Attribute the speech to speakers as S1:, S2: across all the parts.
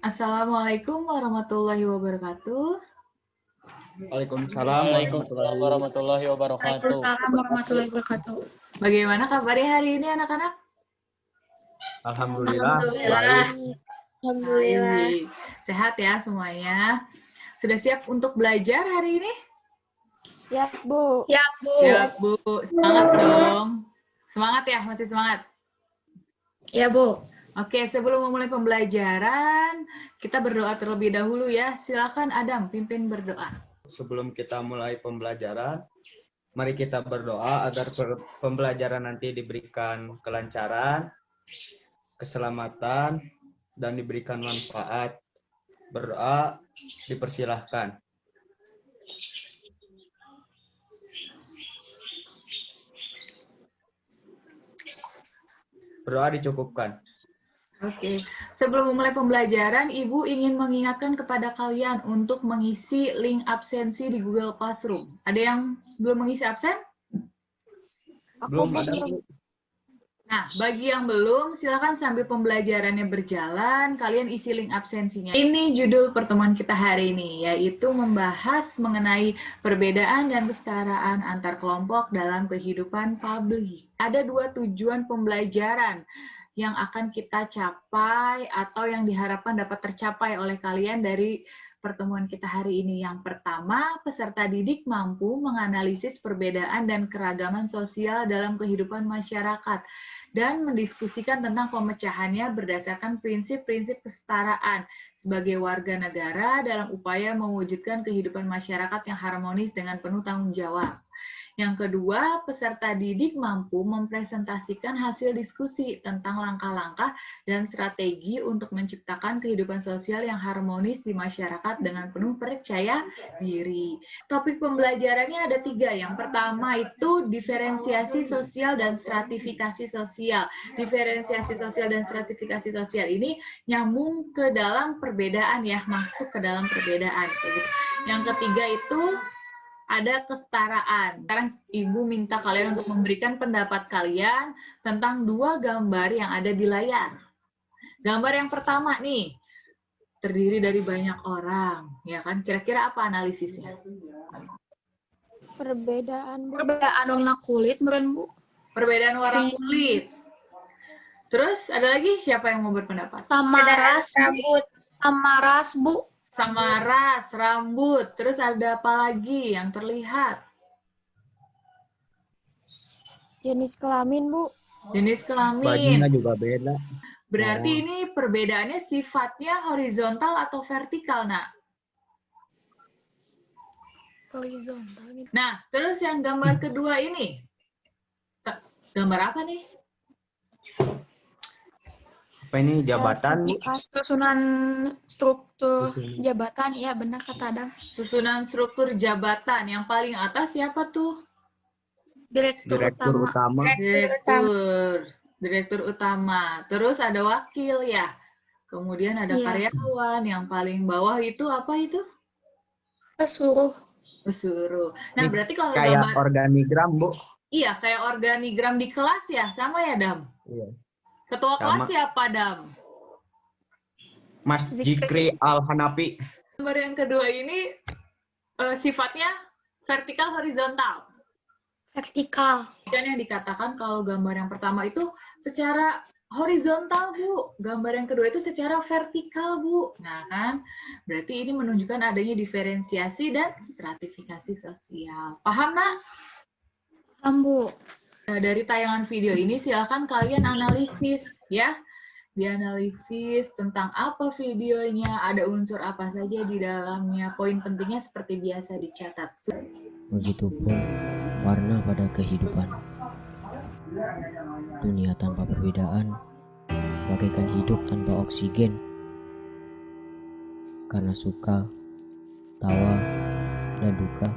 S1: Assalamualaikum warahmatullahi wabarakatuh.
S2: Waalaikumsalam
S3: warahmatullahi wabarakatuh.
S4: Waalaikumsalam warahmatullahi wabarakatuh.
S1: Bagaimana kabarnya hari ini anak-anak?
S2: Alhamdulillah.
S4: Alhamdulillah.
S1: Baik. Sehat ya semuanya? Sudah siap untuk belajar hari ini?
S4: Siap, Bu.
S1: Siap, Bu. Semangat dong. Semangat ya, masih semangat?
S4: Ya, Bu.
S1: Oke, sebelum memulai pembelajaran, kita berdoa terlebih dahulu ya. Silakan Adam, pimpin berdoa.
S2: Sebelum kita mulai pembelajaran, mari kita berdoa agar pembelajaran nanti diberikan kelancaran, keselamatan, dan diberikan manfaat. Berdoa, dipersilahkan. Berdoa dicukupkan.
S1: Oke, sebelum memulai pembelajaran, Ibu ingin mengingatkan kepada kalian untuk mengisi link absensi di Google Classroom. Ada yang belum mengisi absen?
S2: Belum ada.
S1: Nah, bagi yang belum, silakan sambil pembelajarannya berjalan, kalian isi link absensinya. Ini judul pertemuan kita hari ini, yaitu membahas mengenai perbedaan dan kesetaraan antar kelompok dalam kehidupan publik. Ada dua tujuan pembelajaran yang akan kita capai atau yang diharapkan dapat tercapai oleh kalian dari pertemuan kita hari ini. Yang pertama, peserta didik mampu menganalisis perbedaan dan keragaman sosial dalam kehidupan masyarakat dan mendiskusikan tentang pemecahannya berdasarkan prinsip-prinsip kesetaraan sebagai warga negara dalam upaya mewujudkan kehidupan masyarakat yang harmonis dengan penuh tanggung jawab. Yang kedua, peserta didik mampu mempresentasikan hasil diskusi tentang langkah-langkah dan strategi untuk menciptakan kehidupan sosial yang harmonis di masyarakat dengan penuh percaya diri. Topik pembelajarannya ada 3. Yang pertama itu diferensiasi sosial dan stratifikasi sosial. Diferensiasi sosial dan stratifikasi sosial ini nyambung ke dalam perbedaan ya, masuk ke dalam perbedaan. Yang ketiga itu ada kesetaraan. Sekarang Ibu minta kalian untuk memberikan pendapat kalian tentang 2 gambar yang ada di layar. Gambar yang pertama nih, terdiri dari banyak orang, ya kan? Kira-kira apa analisisnya?
S4: Perbedaan
S5: warna kulit, meren Bu.
S1: Perbedaan warna kulit. Terus ada lagi siapa yang mau berpendapat?
S5: Sama ras rambut. Sama ras, Bu.
S1: Sama ras, rambut. Terus ada apa lagi yang terlihat?
S4: jenis kelamin, Bu.
S1: Jenis kelamin.
S2: Bajunya juga beda.
S1: Berarti ini perbedaannya sifatnya horizontal atau vertikal, Nak?
S5: Horizontal gitu.
S1: Nah, terus yang gambar kedua ini. Gambar apa nih?
S2: Apa ini, jabatan?
S5: Susunan struktur jabatan, iya benar kata Adam.
S1: Susunan struktur jabatan. Yang paling atas siapa tuh?
S2: Direktur utama.
S1: Direktur utama. Terus ada wakil ya. Kemudian ada karyawan. Yang paling bawah itu apa itu?
S5: Pesuruh.
S1: Nah, berarti kalau
S2: kayak organigram, Bu.
S1: Iya, kayak organigram di kelas ya. Sama ya, Dam?
S2: Iya.
S1: Ketua kelas siapa, Dam?
S2: Mas Jikri Al-Hanafi.
S1: Gambar yang kedua ini sifatnya vertikal horizontal.
S5: Vertikal.
S1: Dan yang dikatakan kalau gambar yang pertama itu secara horizontal, Bu. Gambar yang kedua itu secara vertikal, Bu. Nah, kan? Berarti ini menunjukkan adanya diferensiasi dan stratifikasi sosial. Paham, Nak?
S5: Paham, Bu.
S1: Nah, dari tayangan video ini silakan kalian analisis ya. Dianalisis tentang apa videonya, ada unsur apa saja di dalamnya. Poin pentingnya seperti biasa dicatat.
S6: Begitupun warna pada kehidupan. Dunia tanpa perbedaan bagaikan hidup tanpa oksigen. Karena suka, tawa, dan duka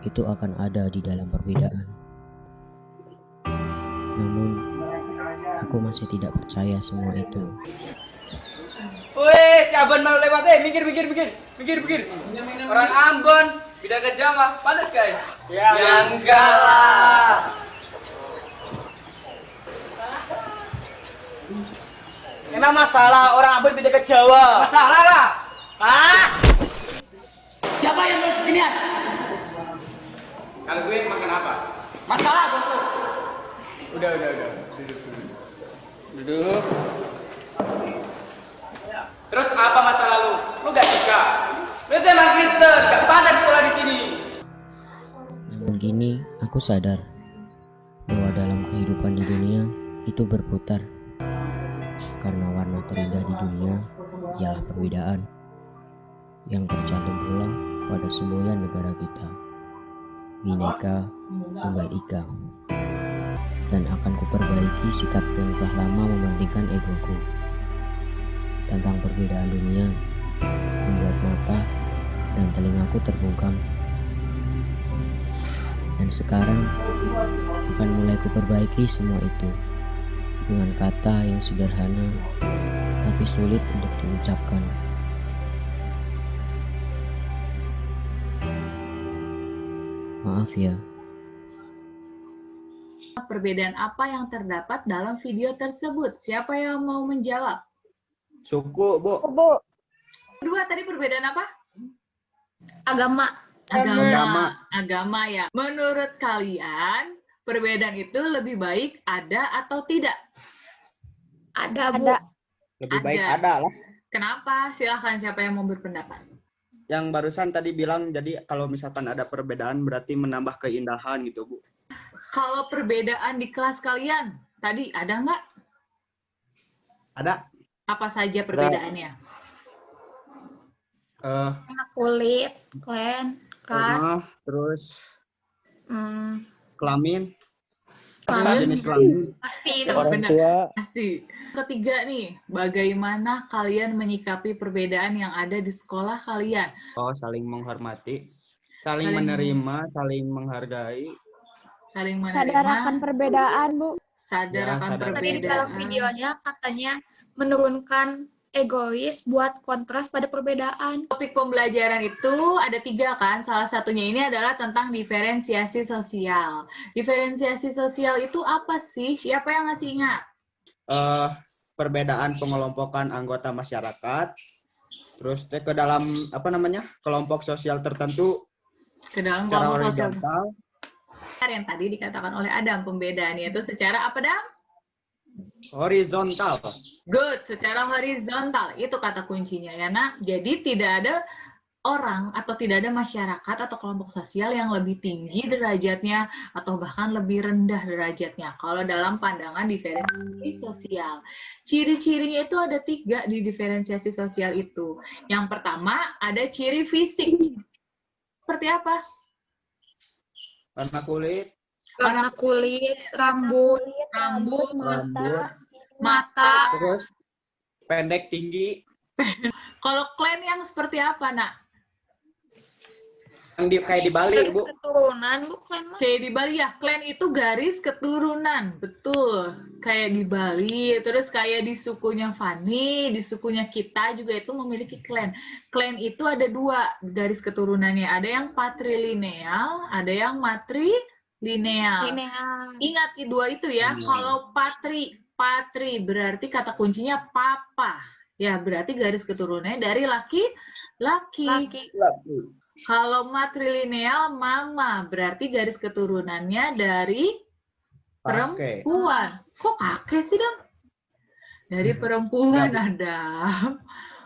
S6: itu akan ada di dalam perbedaan. Namun, aku masih tidak percaya semua itu.
S7: Wih, si Abon mau lewat, minggir. Orang Ambon, beda ke Jawa, panas guys? Ya enggak lah. Emang masalah orang Ambon pindah ke Jawa? Masalah lah. Ah! Siapa yang nulis beginian? Kalau gue makan apa? Masalah gue. Udah. Duduk. Terus apa masalah lu? Lu gak suka? Lu tuh emang Kristen, gak pantas sekolah di sini.
S6: Namun kini aku sadar bahwa dalam kehidupan di dunia itu berputar. Karena warna terindah di dunia ialah perbedaan yang tercantum pula pada semboyan negara kita, Bhinneka Tunggal Ika. Dan akan kuperbaiki sikap yang telah lama mementingkan egoku. Tentang perbedaan dunia membuat mata dan telingaku terbungkam. Dan sekarang akan mulai kuperbaiki semua itu dengan kata yang sederhana tapi sulit untuk diucapkan. Maaf ya.
S1: Perbedaan apa yang terdapat dalam video tersebut? Siapa yang mau menjawab?
S2: Suku, Bu.
S4: Bu.
S1: Kedua tadi perbedaan apa?
S5: Agama.
S1: Agama ya. Menurut kalian, perbedaan itu lebih baik ada atau tidak?
S5: Ada, Bu.
S4: Ada.
S2: Lebih baik
S1: Ada.
S2: ada lah.
S1: Kenapa? Silahkan siapa yang mau berpendapat.
S2: Yang barusan tadi bilang, jadi kalau misalkan ada perbedaan berarti menambah keindahan gitu, Bu.
S1: Kalau perbedaan di kelas kalian, tadi ada nggak?
S2: Ada.
S1: Apa saja perbedaannya?
S5: Warna kulit, klan, ras,
S2: Terus
S5: hmm,
S2: kelamin,
S5: kelamin.
S2: jenis kelamin.
S5: Pasti itu.
S1: Benar. Pasti. Ketiga nih, bagaimana kalian menyikapi perbedaan yang ada di sekolah kalian?
S2: Oh, saling menghormati, saling
S1: Saling-
S2: menerima, saling menghargai.
S1: Saling menerima,
S4: Sadar akan perbedaan, Bu.
S1: sadar
S2: Ya,
S1: akan
S2: sadar.
S5: Tadi di dalam
S1: perbedaan.
S5: videonya katanya menurunkan egois buat kontras pada perbedaan.
S1: Topik pembelajaran itu ada 3 kan, salah satunya ini adalah tentang diferensiasi sosial. Diferensiasi sosial itu apa sih? Siapa yang ngasih ingat?
S2: Perbedaan pengelompokan anggota masyarakat, terus ke dalam kelompok sosial tertentu
S1: Ke dalam
S2: secara
S1: kelompok sosial.
S2: horizontal.
S1: Yang tadi dikatakan oleh Adam, pembedaannya itu secara apa, Dam?
S2: Horizontal.
S1: Good, secara horizontal. Itu kata kuncinya ya, Nak. Jadi tidak ada orang atau tidak ada masyarakat atau kelompok sosial yang lebih tinggi derajatnya atau bahkan lebih rendah derajatnya. Kalau dalam pandangan diferensiasi sosial. Ciri-cirinya itu ada 3 di diferensiasi sosial itu. Yang pertama ada ciri fisik. Seperti apa?
S2: Warna kulit,
S5: Warna kulit, rambut,
S1: Rambut,
S5: mata.
S2: terus pendek, tinggi,
S1: Kalau klan yang seperti apa, Nak?
S2: yang kayak di Bali,
S5: Garis
S2: Bu.
S5: keturunan, bukan Mas?
S1: Kayak di Bali ya, klan itu garis keturunan, betul. Kayak di Bali, terus kayak di sukunya Fani, di sukunya kita juga itu memiliki klan. Klan itu ada 2 garis keturunannya, ada yang patrilineal, ada yang matrilineal.
S5: Lineal.
S1: Ingat 2 itu ya, kalau patri berarti kata kuncinya papa. Ya, berarti garis keturunannya dari laki-laki.
S5: Laki.
S1: Kalau matrilineal mama, berarti garis keturunannya dari
S2: Pakai.
S1: perempuan. Kok kakek sih, Dam? Dari perempuan ada.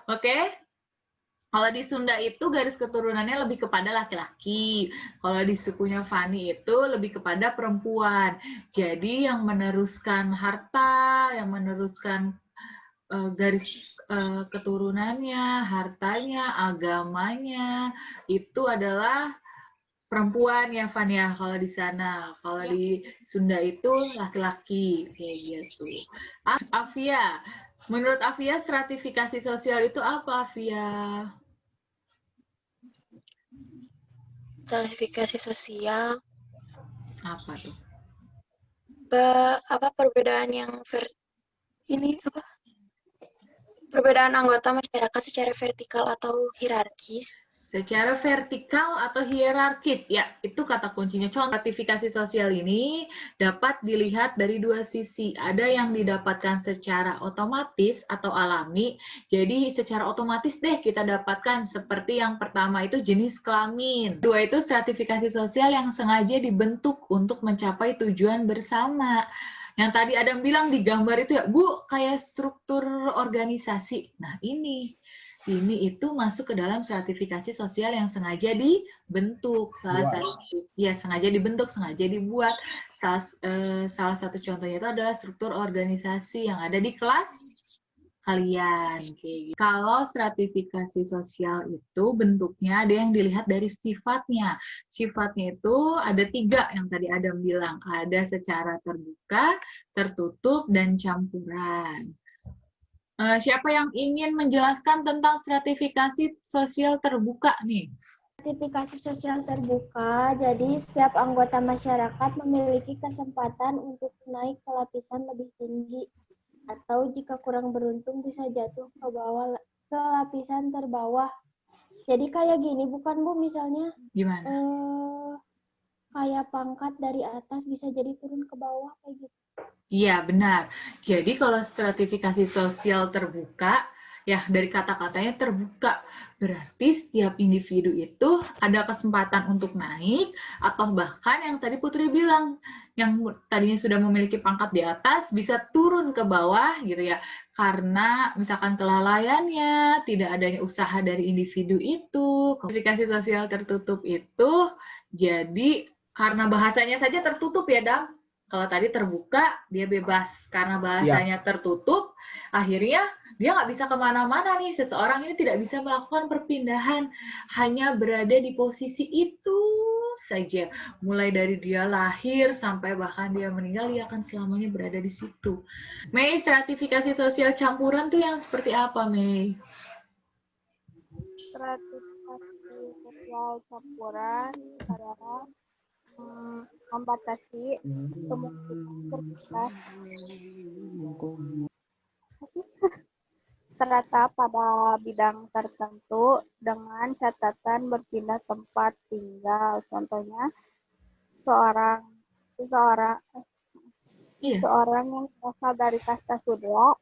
S1: Oke? Kalau di Sunda itu garis keturunannya lebih kepada laki-laki. Kalau di sukunya Fani itu lebih kepada perempuan. Jadi yang meneruskan harta, yang meneruskan garis keturunannya, hartanya, agamanya, itu adalah perempuan ya, Van ya, kalau di sana. Kalau di Sunda itu laki-laki, kayak gitu. Afia, menurut Afia stratifikasi sosial itu apa, Afia?
S8: Stratifikasi sosial,
S1: Apa tuh?
S8: perbedaan yang perbedaan anggota masyarakat secara vertikal atau hierarkis.
S1: secara vertikal atau hierarkis. Ya, itu kata kuncinya. Contoh stratifikasi sosial ini dapat dilihat dari dua sisi. Ada yang didapatkan secara otomatis atau alami. Jadi secara otomatis deh kita dapatkan seperti yang pertama itu jenis kelamin. Dua itu stratifikasi sosial yang sengaja dibentuk untuk mencapai tujuan bersama. Yang tadi Adam bilang di gambar itu ya, Bu, kayak struktur organisasi. Nah, ini itu masuk ke dalam stratifikasi sosial yang sengaja dibentuk. Sengaja dibentuk, sengaja dibuat. Salah satu contohnya itu adalah struktur organisasi yang ada di kelas kalian. Kayak gitu. Kalau stratifikasi sosial itu bentuknya ada yang dilihat dari sifatnya. Sifatnya itu ada 3 yang tadi Adam bilang. Ada secara terbuka, tertutup, dan campuran. Siapa yang ingin menjelaskan tentang stratifikasi sosial terbuka nih?
S4: Stratifikasi sosial terbuka, jadi setiap anggota masyarakat memiliki kesempatan untuk naik ke lapisan lebih tinggi, atau jika kurang beruntung bisa jatuh ke lapisan terbawah. Jadi kayak gini, bukan Bu, misalnya?
S1: Gimana?
S4: Kayak pangkat dari atas bisa jadi turun ke bawah, kayak gitu.
S1: Iya, benar. Jadi kalau stratifikasi sosial terbuka, ya dari kata-katanya terbuka, berarti setiap individu itu ada kesempatan untuk naik, atau bahkan yang tadi Putri bilang, yang tadinya sudah memiliki pangkat di atas, bisa turun ke bawah gitu ya, karena misalkan kelalaiannya, tidak adanya usaha dari individu itu. Stratifikasi sosial tertutup itu, jadi karena bahasanya saja tertutup ya, Dam. Kalau tadi terbuka, dia bebas. Karena bahasanya tertutup, akhirnya dia nggak bisa kemana-mana nih. Seseorang ini tidak bisa melakukan perpindahan. Hanya berada di posisi itu saja. Mulai dari dia lahir sampai bahkan dia meninggal, dia akan selamanya berada di situ. Mei, stratifikasi sosial campuran tuh yang seperti apa, Mei?
S9: Stratifikasi sosial campuran adalah membatasi kemungkinan strata pada bidang tertentu dengan catatan berpindah tempat tinggal. Contohnya, seorang yang berasal dari kasta Sudra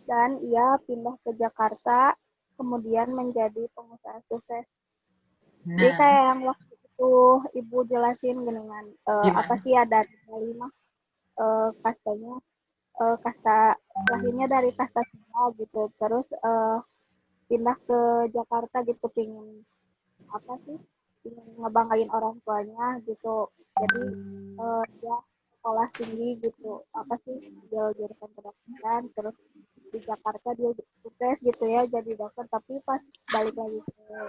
S9: dan ia pindah ke Jakarta, kemudian menjadi pengusaha sukses. Jadi kayak yang waktu itu Ibu jelasin dengan apa sih ada 5 kastanya, kasta lahirnya dari kasta Sunda gitu, terus pindah ke Jakarta gitu, pingin ngebanggain orang tuanya gitu, jadi dia sekolah tinggi gitu, dia jurusan kedokteran, terus di Jakarta dia sukses gitu ya jadi dokter, tapi pas balik lagi ke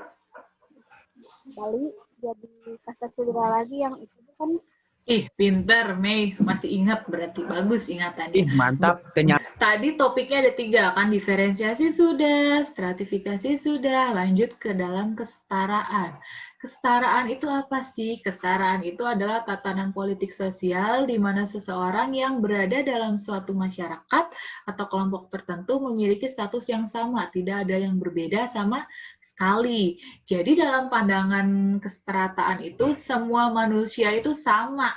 S9: Bali jadi kasta Sudra lagi yang itu kan.
S1: Pinter, Mei. Masih ingat berarti. Bagus ingatannya.
S2: Mantap.
S1: Tadi topiknya ada 3, kan? Diferensiasi sudah, stratifikasi sudah, lanjut ke dalam kesetaraan. Kesetaraan itu apa sih? Kesetaraan itu adalah tatanan politik sosial di mana seseorang yang berada dalam suatu masyarakat atau kelompok tertentu memiliki status yang sama, tidak ada yang berbeda sama sekali. Jadi dalam pandangan kesetaraan itu semua manusia itu sama,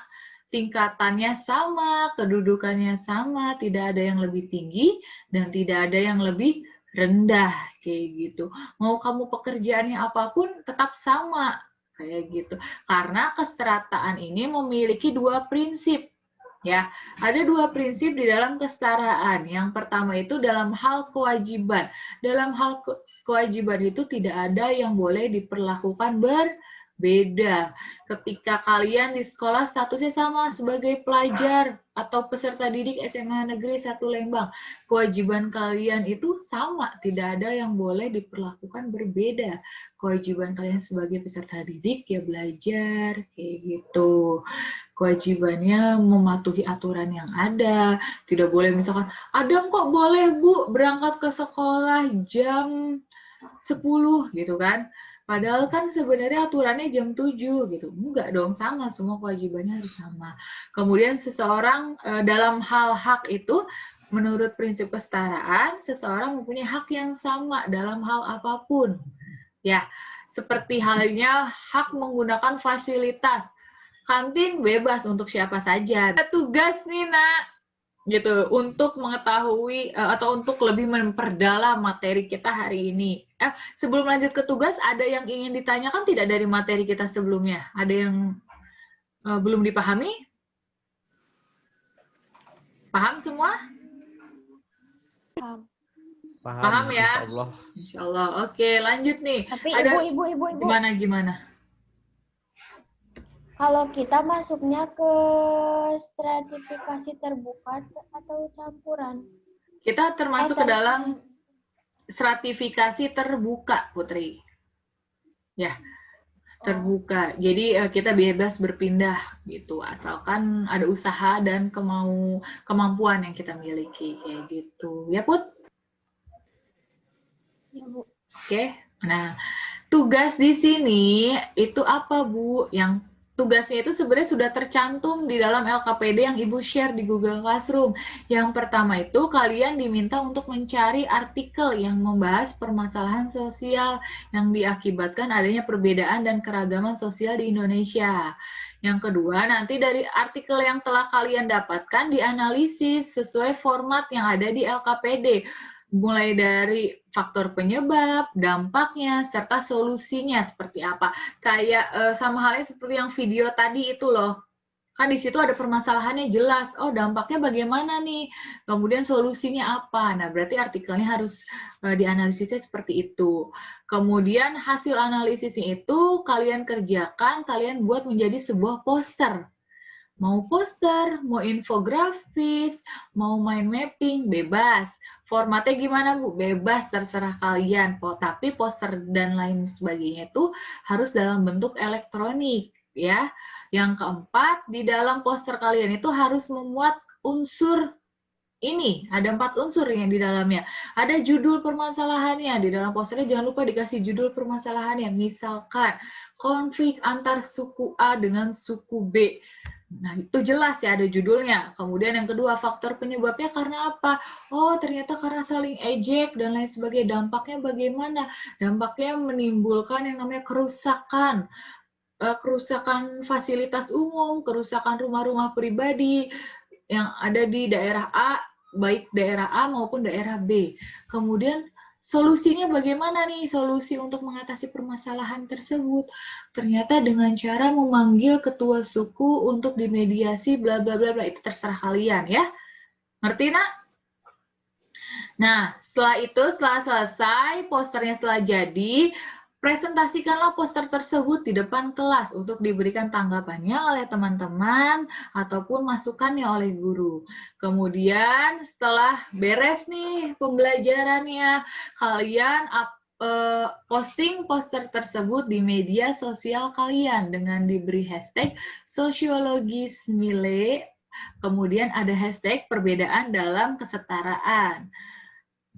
S1: tingkatannya sama, kedudukannya sama, tidak ada yang lebih tinggi dan tidak ada yang lebih rendah, kayak gitu. Mau kamu pekerjaannya apapun tetap sama, kayak gitu. Karena kesetaraan ini memiliki 2 prinsip. Ya, ada 2 prinsip di dalam kesetaraan. Yang pertama itu dalam hal kewajiban. Dalam hal kewajiban itu tidak ada yang boleh diperlakukan berbeda. Ketika kalian di sekolah statusnya sama sebagai pelajar atau peserta didik SMA Negeri 1 Lembang, kewajiban kalian itu sama, tidak ada yang boleh diperlakukan berbeda. Kewajiban kalian sebagai peserta didik ya belajar, kayak gitu. Kewajibannya mematuhi aturan yang ada, tidak boleh misalkan, Adam kok boleh Bu berangkat ke sekolah jam 10 gitu kan. Padahal kan sebenarnya aturannya jam 7 gitu. Enggak dong, sama, semua kewajibannya harus sama. Kemudian seseorang dalam hal hak itu, menurut prinsip kesetaraan, seseorang mempunyai hak yang sama dalam hal apapun. Ya, seperti halnya hak menggunakan fasilitas. Kantin bebas untuk siapa saja. Ada tugas nih, Nak, gitu, untuk mengetahui atau untuk lebih memperdalam materi kita hari ini. Sebelum lanjut ke tugas, ada yang ingin ditanyakan tidak dari materi kita sebelumnya? Ada yang belum dipahami? Paham semua? Paham ya?
S2: Insya Allah.
S1: Insya Allah. Oke, lanjut nih.
S4: Tapi
S1: Ada
S4: ibu.
S1: gimana?
S4: Kalau kita masuknya ke stratifikasi terbuka atau campuran?
S1: Kita termasuk ke dalam stratifikasi terbuka, Putri. Ya, terbuka. Jadi kita bebas berpindah gitu, asalkan ada usaha dan kemampuan yang kita miliki kayak gitu. Ya, Put?
S4: Ya, Bu.
S1: Oke. Nah, tugas di sini itu apa, Bu? Yang tugasnya itu sebenarnya sudah tercantum di dalam LKPD yang Ibu share di Google Classroom. Yang pertama itu kalian diminta untuk mencari artikel yang membahas permasalahan sosial yang diakibatkan adanya perbedaan dan keragaman sosial di Indonesia. Yang kedua, nanti dari artikel yang telah kalian dapatkan dianalisis sesuai format yang ada di LKPD. Mulai dari faktor penyebab, dampaknya, serta solusinya seperti apa. Kayak sama halnya seperti yang video tadi itu loh. Kan di situ ada permasalahannya jelas. Oh, dampaknya bagaimana nih? Kemudian solusinya apa? Nah, berarti artikelnya harus dianalisisnya seperti itu. Kemudian hasil analisisnya itu kalian kerjakan, kalian buat menjadi sebuah poster. Mau poster, mau infografis, mau mind mapping, bebas. Formatnya gimana, Bu? Bebas, terserah kalian. Tapi poster dan lain sebagainya itu harus dalam bentuk elektronik, ya. Yang keempat, di dalam poster kalian itu harus memuat unsur ini. Ada 4 unsur yang di dalamnya. Ada judul permasalahannya. Di dalam posternya jangan lupa dikasih judul permasalahannya. Misalkan, konflik antar suku A dengan suku B. Nah, itu jelas ya, ada judulnya. Kemudian yang kedua, faktor penyebabnya karena apa? Oh, ternyata karena saling ejek dan lain sebagainya. Dampaknya bagaimana? Dampaknya menimbulkan yang namanya kerusakan. Kerusakan fasilitas umum, kerusakan rumah-rumah pribadi yang ada di daerah A, baik daerah A maupun daerah B. Kemudian solusinya bagaimana nih? Solusi untuk mengatasi permasalahan tersebut. Ternyata dengan cara memanggil ketua suku untuk dimediasi, bla bla bla bla. Itu terserah kalian ya. Ngerti, Nak? Nah, setelah itu, setelah selesai, posternya setelah jadi, presentasikanlah poster tersebut di depan kelas untuk diberikan tanggapannya oleh teman-teman ataupun masukannya oleh guru. Kemudian setelah beres nih pembelajarannya, kalian posting poster tersebut di media sosial kalian dengan diberi hashtag sosiologis nilai, kemudian ada hashtag perbedaan dalam kesetaraan.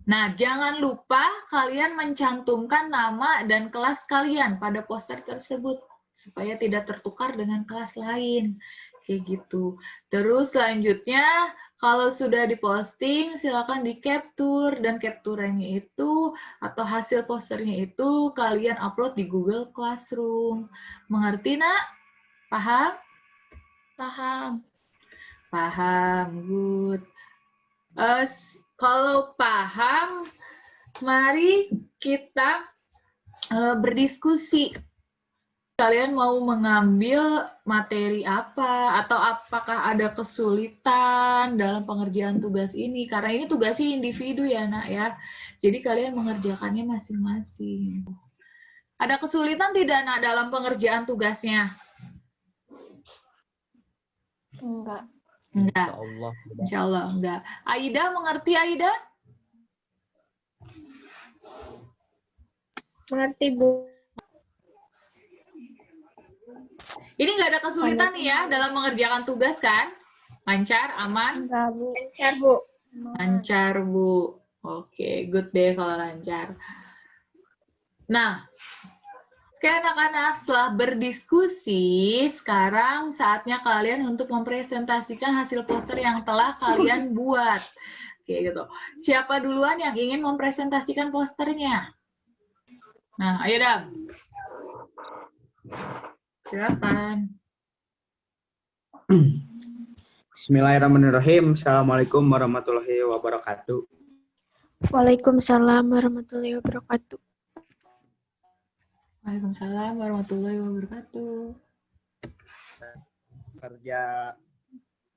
S1: Nah, jangan lupa kalian mencantumkan nama dan kelas kalian pada poster tersebut supaya tidak tertukar dengan kelas lain. Kayak gitu. Terus selanjutnya, kalau sudah diposting, silakan di-capture dan capturannya itu atau hasil posternya itu kalian upload di Google Classroom. Mengerti, Nak? Paham?
S5: Paham.
S1: Paham, good. Kalau paham, mari kita berdiskusi. Kalian mau mengambil materi apa? Atau apakah ada kesulitan dalam pengerjaan tugas ini? Karena ini tugasnya individu ya, Nak ya. Jadi kalian mengerjakannya masing-masing. Ada kesulitan tidak, Nak, dalam pengerjaan tugasnya?
S4: Enggak.
S1: Enggak.
S2: Allah.
S1: Insya Allah enggak. Aida, mengerti Aida?
S9: Mengerti, Bu.
S1: Ini enggak ada kesulitan nih ya dalam mengerjakan tugas kan? Lancar, aman?
S9: Enggak, Bu. Lancar, Bu.
S1: Lancar, Bu. Oke, good deh kalau lancar. Nah, oke anak-anak, setelah berdiskusi, sekarang saatnya kalian untuk mempresentasikan hasil poster yang telah kalian buat. Oke, gitu. Siapa duluan yang ingin mempresentasikan posternya? Nah, ayo Dam. Silakan.
S2: Bismillahirrahmanirrahim. Assalamualaikum warahmatullahi wabarakatuh.
S4: Waalaikumsalam warahmatullahi wabarakatuh.
S1: Waalaikumsalam warahmatullahi wabarakatuh.
S2: Kerja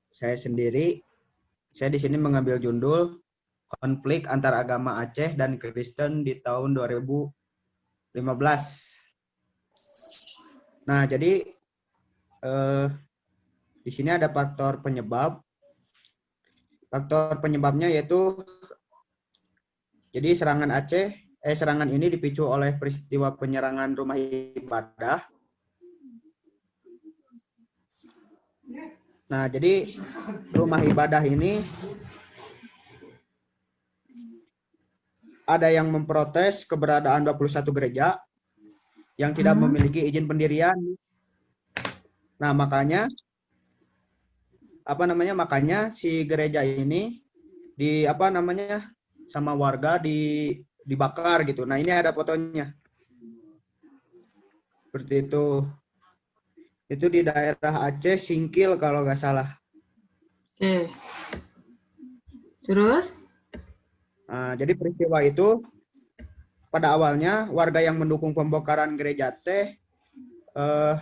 S2: saya sendiri, saya di sini mengambil judul konflik antar agama Aceh dan Kristen di tahun 2015. Nah, jadi di sini ada faktor penyebab. Faktor penyebabnya yaitu jadi serangan ini dipicu oleh peristiwa penyerangan rumah ibadah. Nah, jadi rumah ibadah ini ada yang memprotes keberadaan 21 gereja yang tidak memiliki izin pendirian. Nah, makanya si gereja ini sama warga dibakar gitu. Nah, ini ada fotonya. Seperti itu. Itu di daerah Aceh, Singkil kalau nggak salah.
S1: Oke. Terus?
S2: Nah, jadi peristiwa itu pada awalnya warga yang mendukung pembongkaran gereja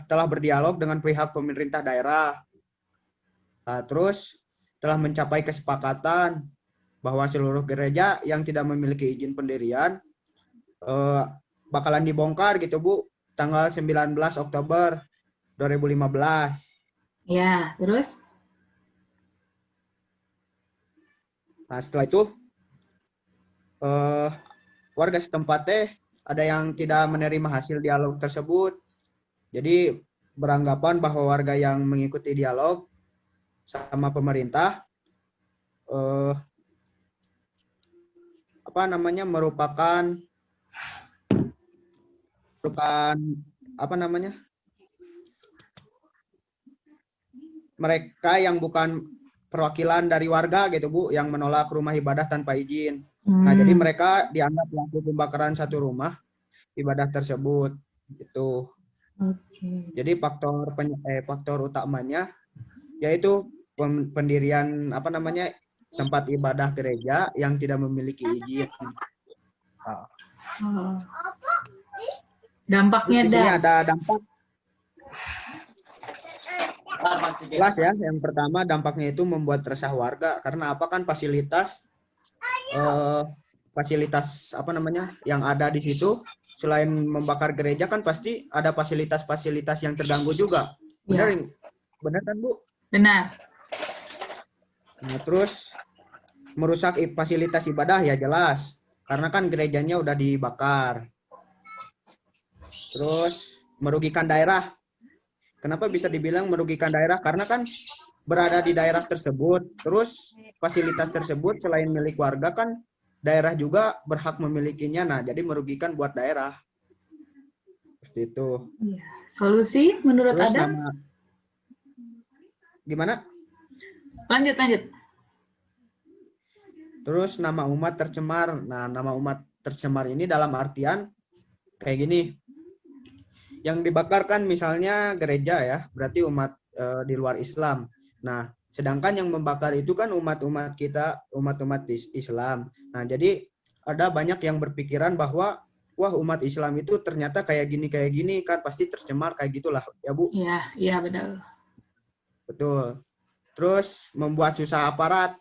S2: telah berdialog dengan pihak pemerintah daerah. Nah, terus telah mencapai kesepakatan bahwa seluruh gereja yang tidak memiliki izin pendirian bakalan dibongkar gitu Bu, tanggal 19 Oktober 2015.
S1: Ya, terus?
S2: Nah, setelah itu warga setempat ada yang tidak menerima hasil dialog tersebut. Jadi beranggapan bahwa warga yang mengikuti dialog sama pemerintah merupakan mereka yang bukan perwakilan dari warga gitu Bu, yang menolak rumah ibadah tanpa izin. Nah, jadi mereka dianggap pelaku pembakaran satu rumah ibadah tersebut gitu.
S1: Oke.
S2: Jadi faktor utamanya yaitu pendirian tempat ibadah gereja yang tidak memiliki izin.
S1: Dampaknya
S2: di sini ada dampak. Jelas ya, yang pertama dampaknya itu membuat resah warga karena fasilitas yang ada di situ selain membakar gereja kan pasti ada fasilitas-fasilitas yang terganggu juga. Benar, ya. Benar kan Bu?
S1: Benar.
S2: Nah, terus merusak fasilitas ibadah ya jelas karena kan gerejanya udah dibakar. Terus merugikan daerah. Kenapa bisa dibilang merugikan daerah? Karena kan berada di daerah tersebut, terus fasilitas tersebut selain milik warga kan daerah juga berhak memilikinya. Nah, jadi merugikan buat daerah. Seperti itu.
S1: Ya. Solusi menurut
S2: terus
S1: Adam?
S2: Gimana?
S1: Lanjut.
S2: Terus nama umat tercemar. Nah, nama umat tercemar ini dalam artian kayak gini. Yang dibakar kan misalnya gereja ya, berarti umat di luar Islam. Nah, sedangkan yang membakar itu kan umat-umat kita, umat-umat Islam. Nah, jadi ada banyak yang berpikiran bahwa wah umat Islam itu ternyata kayak gini kan pasti tercemar kayak gitulah ya Bu.
S1: Iya benar.
S2: Betul. Terus membuat susah aparat.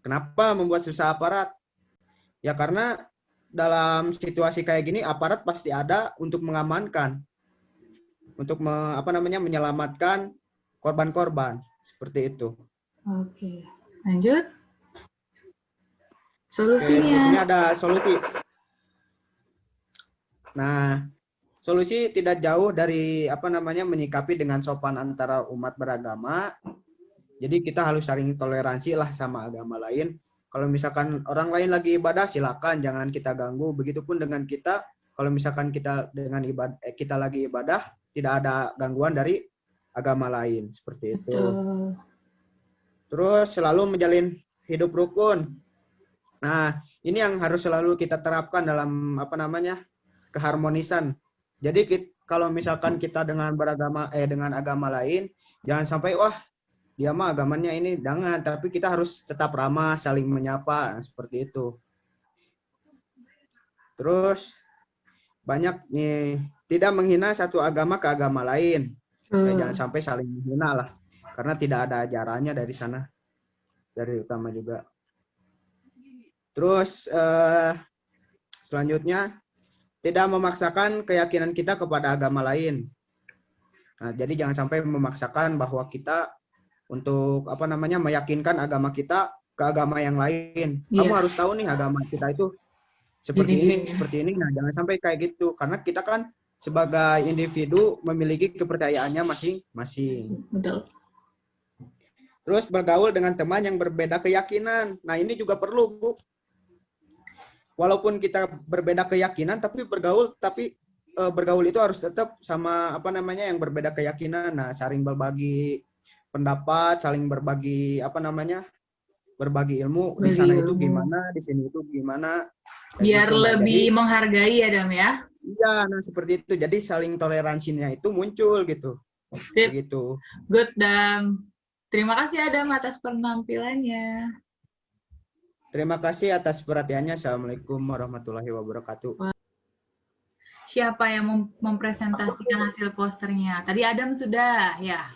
S2: Kenapa membuat susah aparat? Ya karena dalam situasi kayak gini aparat pasti ada untuk mengamankan, untuk menyelamatkan korban-korban seperti itu.
S1: Oke, lanjut. Solusinya.
S2: Di sini ada solusi. Nah, solusi tidak jauh dari menyikapi dengan sopan antara umat beragama. Jadi kita harus saling toleransi lah sama agama lain. Kalau misalkan orang lain lagi ibadah, silakan jangan kita ganggu. Begitupun dengan kita, kalau misalkan kita lagi ibadah, tidak ada gangguan dari agama lain seperti itu. Terus selalu menjalin hidup rukun. Nah, ini yang harus selalu kita terapkan dalam keharmonisan. Jadi kalau misalkan kita dengan dengan agama lain, jangan sampai wah dia mah agamanya ini, jangan, tapi kita harus tetap ramah, saling menyapa, seperti itu. Terus banyak nih, tidak menghina satu agama ke agama lain. Jangan sampai saling menghina lah, karena tidak ada ajarannya dari sana, dari utama juga. Terus selanjutnya, tidak memaksakan keyakinan kita kepada agama lain. Nah, jadi jangan sampai memaksakan bahwa kita untuk meyakinkan agama kita ke agama yang lain. Kamu harus tahu nih agama kita itu seperti ini, seperti ini. Nah, jangan sampai kayak gitu, karena kita kan sebagai individu memiliki kepercayaannya masing-masing.
S1: Betul.
S2: Terus bergaul dengan teman yang berbeda keyakinan. Nah, ini juga perlu, Bu. Walaupun kita berbeda keyakinan, tapi bergaul itu harus tetap sama yang berbeda keyakinan. Nah, saling berbagi pendapat, saling berbagi berbagi ilmu. Di sana itu gimana, di sini itu gimana.
S1: Biar gitu, lebih menghargai ya, Dam ya.
S2: Iya, nah seperti itu. Jadi saling toleransinya itu muncul gitu.
S1: Sip.
S2: Gitu.
S1: Good, Dam. Terima kasih Adam atas penampilannya.
S2: Terima kasih atas perhatiannya. Assalamualaikum warahmatullahi wabarakatuh.
S1: Siapa yang mempresentasikan hasil posternya? Tadi Adam sudah, ya.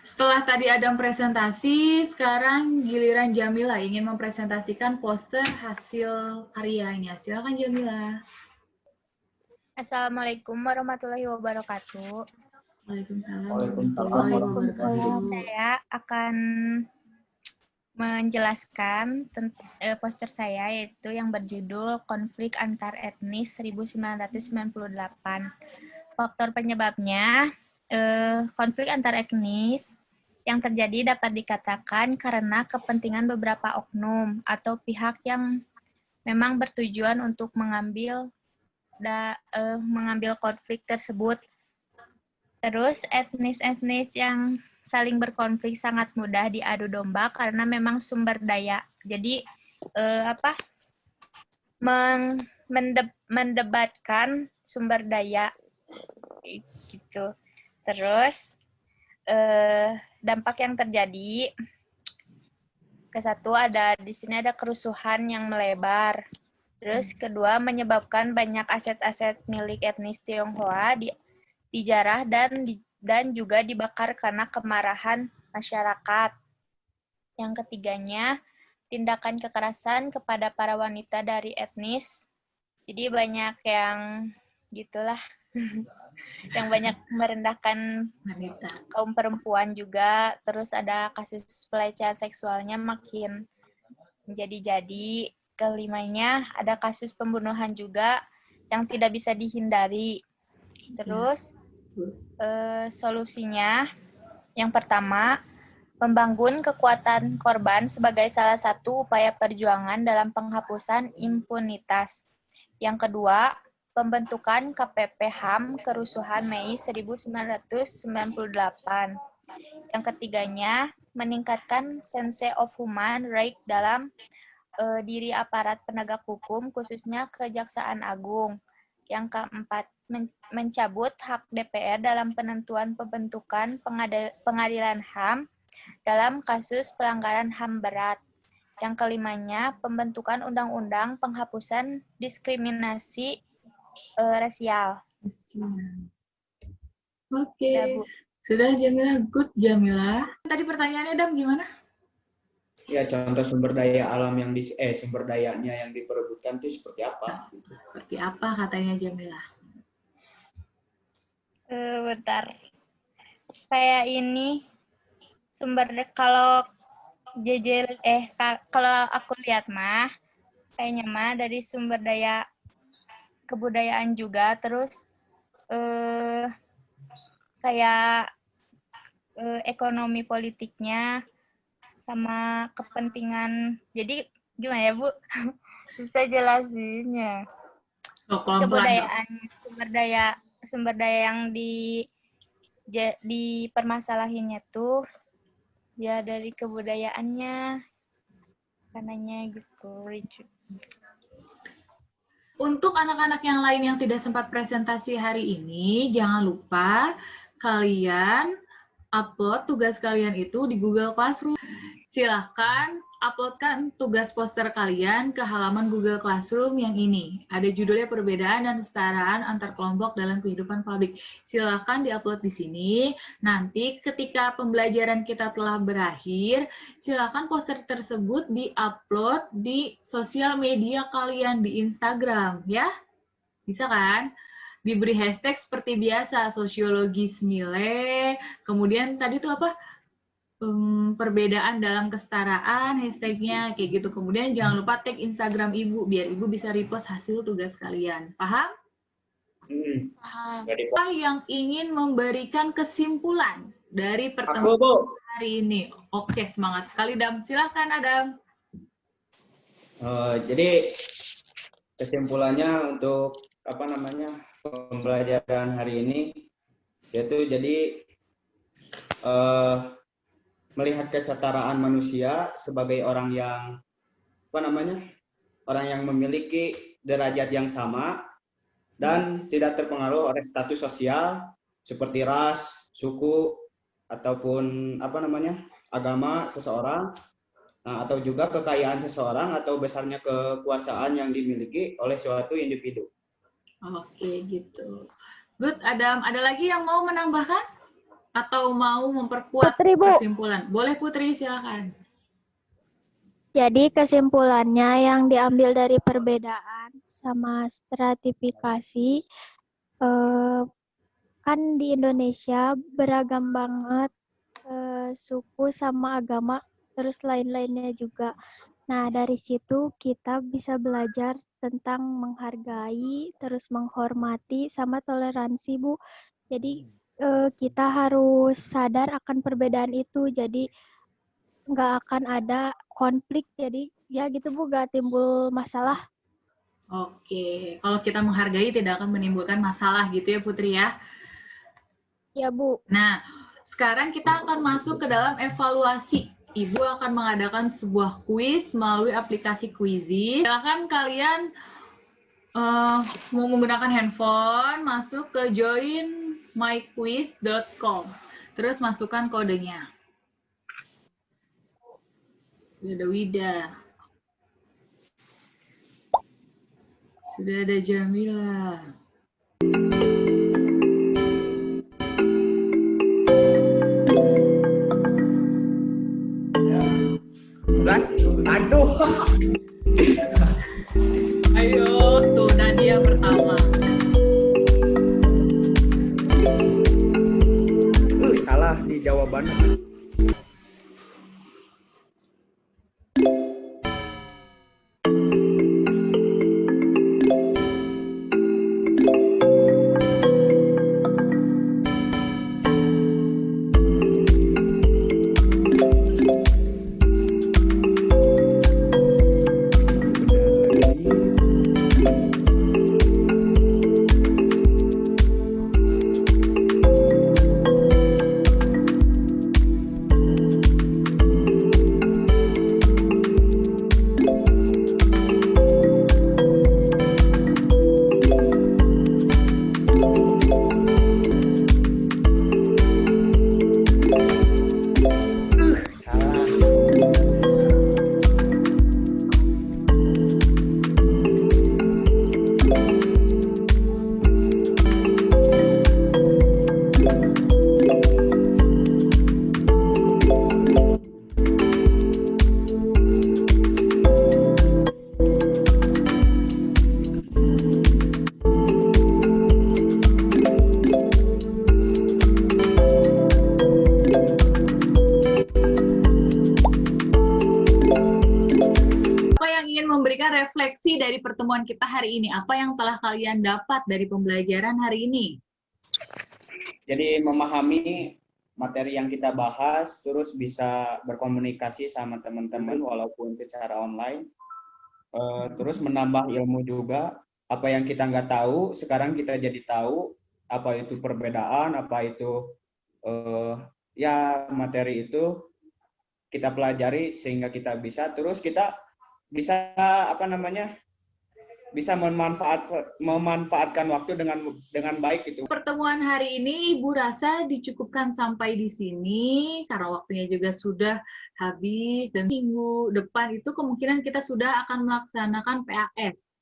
S1: Setelah tadi Adam presentasi, sekarang giliran Jamila ingin mempresentasikan poster hasil karyanya. Silakan Jamila.
S10: Assalamualaikum warahmatullahi wabarakatuh.
S1: Waalaikumsalam warahmatullahi wabarakatuh.
S10: Saya akan menjelaskan poster saya, yaitu yang berjudul Konflik Antar Etnis 1998. Faktor penyebabnya, konflik antar etnis yang terjadi dapat dikatakan karena kepentingan beberapa oknum atau pihak yang memang bertujuan untuk mengambil konflik tersebut. Terus etnis-etnis yang saling berkonflik sangat mudah diadu domba karena memang sumber daya. Jadi mendebatkan sumber daya gitu. Terus dampak yang terjadi, kesatu di sini ada kerusuhan yang melebar. Terus kedua, menyebabkan banyak aset-aset milik etnis Tionghoa dijarah dan juga dibakar karena kemarahan masyarakat. Yang ketiganya, tindakan kekerasan kepada para wanita dari etnis. Jadi banyak yang gitulah. Yang banyak merendahkan kaum perempuan juga. Terus ada kasus pelecehan seksualnya makin menjadi-jadi. Kelimanya ada kasus pembunuhan juga yang tidak bisa dihindari. Terus solusinya yang pertama, membangun kekuatan korban sebagai salah satu upaya perjuangan dalam penghapusan impunitas. Yang kedua, pembentukan KPP HAM Kerusuhan Mei 1998. Yang ketiganya, meningkatkan sense of human right dalam diri aparat penegak hukum, khususnya Kejaksaan Agung. Yang keempat, mencabut hak DPR dalam penentuan pembentukan pengadilan HAM dalam kasus pelanggaran HAM berat. Yang kelimanya, pembentukan undang-undang penghapusan diskriminasi rasial.
S1: Oke, sudah Jamila. Good Jamila. Tadi pertanyaannya Dam gimana?
S2: Ya, contoh sumber daya alam yang sumber dayanya yang diperebutkan itu seperti apa?
S1: Seperti apa katanya Jamila?
S10: Bentar. Kayak ini kalau kalau aku lihat kayaknya dari sumber daya kebudayaan juga, terus kayak ekonomi politiknya sama kepentingan. Jadi gimana ya, Bu? Susah jelasinnya. Kebudayaan, sumber daya yang dipermasalahinnya tuh ya dari kebudayaannya, karenanya gitu.
S1: Untuk anak-anak yang lain yang tidak sempat presentasi hari ini, jangan lupa kalian upload tugas kalian itu di Google Classroom. Silahkan uploadkan tugas poster kalian ke halaman Google Classroom yang ini. Ada judulnya perbedaan dan kesetaraan antar kelompok dalam kehidupan publik. Silahkan diupload di sini. Nanti ketika pembelajaran kita telah berakhir, silahkan poster tersebut diupload di sosial media kalian di Instagram, ya. Bisa kan? Diberi hashtag seperti biasa, sosiologi Smile, kemudian tadi tuh apa? Perbedaan dalam kesetaraan, hashtagnya kayak gitu. Kemudian jangan lupa tag Instagram Ibu, biar Ibu bisa repost hasil tugas kalian. Paham?
S5: Paham.
S1: Apa yang ingin memberikan kesimpulan dari pertemuan hari ini? Oke, semangat sekali, Dam. Silakan, Adam.
S2: Jadi kesimpulannya untuk pembelajaran hari ini yaitu jadi melihat kesetaraan manusia sebagai orang yang orang yang memiliki derajat yang sama dan tidak terpengaruh oleh status sosial seperti ras, suku ataupun agama seseorang, atau juga kekayaan seseorang atau besarnya kekuasaan yang dimiliki oleh suatu individu.
S1: Oke, gitu. Good, Adam. Ada lagi yang mau menambahkan? Atau mau memperkuat
S4: Putri, Bu.
S1: kesimpulan? Boleh, Putri, silakan.
S4: Jadi kesimpulannya yang diambil dari perbedaan sama stratifikasi, kan di Indonesia beragam banget suku sama agama, terus lain-lainnya juga. Nah, dari situ kita bisa belajar tentang menghargai, terus menghormati, sama toleransi, Bu. Jadi kita harus sadar akan perbedaan itu, jadi nggak akan ada konflik, jadi ya gitu Bu, nggak timbul masalah.
S1: Oke, kalau kita menghargai tidak akan menimbulkan masalah gitu ya Putri ya?
S4: Ya Bu.
S1: Nah, sekarang kita akan masuk ke dalam evaluasi. Ibu akan mengadakan sebuah kuis melalui aplikasi Quizy. Silakan kalian mau menggunakan handphone, masuk ke joinmyquiz.com. Terus masukkan kodenya. Sudah ada Wida. Sudah ada Jamila.
S2: Aduh.
S1: Ayo, tuh Nadia pertama.
S2: Salah di jawabannya.
S1: Refleksi dari pertemuan kita hari ini, apa yang telah kalian dapat dari pembelajaran hari ini?
S2: Jadi memahami materi yang kita bahas, terus bisa berkomunikasi sama teman-teman walaupun secara online, terus menambah ilmu juga. Apa yang kita nggak tahu, sekarang kita jadi tahu apa itu perbedaan, apa itu ya materi itu kita pelajari sehingga kita bisa, terus kita bisa bisa memanfaatkan waktu dengan baik gitu.
S1: Pertemuan hari ini Ibu rasa dicukupkan sampai di sini karena waktunya juga sudah habis dan minggu depan itu kemungkinan kita sudah akan melaksanakan PAS.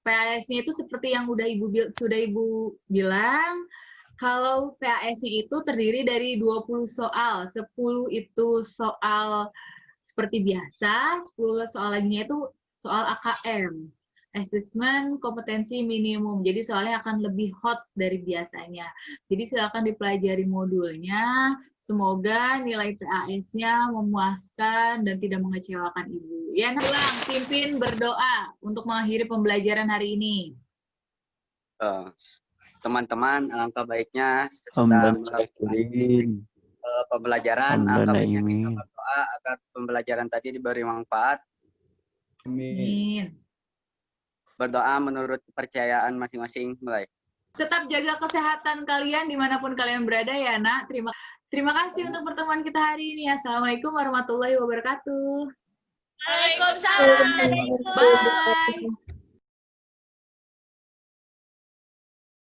S1: PAS-nya itu seperti yang sudah Ibu bilang, kalau PAS-nya itu terdiri dari 20 soal, 10 itu soal seperti biasa, 10 soal lainnya itu soal AKM. Assessment kompetensi minimum. Jadi soalnya akan lebih hot dari biasanya. Jadi silakan dipelajari modulnya. Semoga nilai PAS-nya memuaskan dan tidak mengecewakan Ibu. Ya, ulang, pimpin berdoa untuk mengakhiri pembelajaran hari ini.
S11: Teman-teman, alangkah baiknya setelah melakukan pembelajaran, alangkah baiknya kita berdoa agar pembelajaran tadi diberi manfaat.
S1: Amin.
S11: Berdoa menurut kepercayaan masing-masing. Mulai.
S1: Tetap jaga kesehatan kalian dimanapun kalian berada ya, Nak. Terima kasih untuk pertemuan kita hari ini. Assalamualaikum warahmatullahi wabarakatuh.
S10: Waalaikumsalam.
S1: Bye.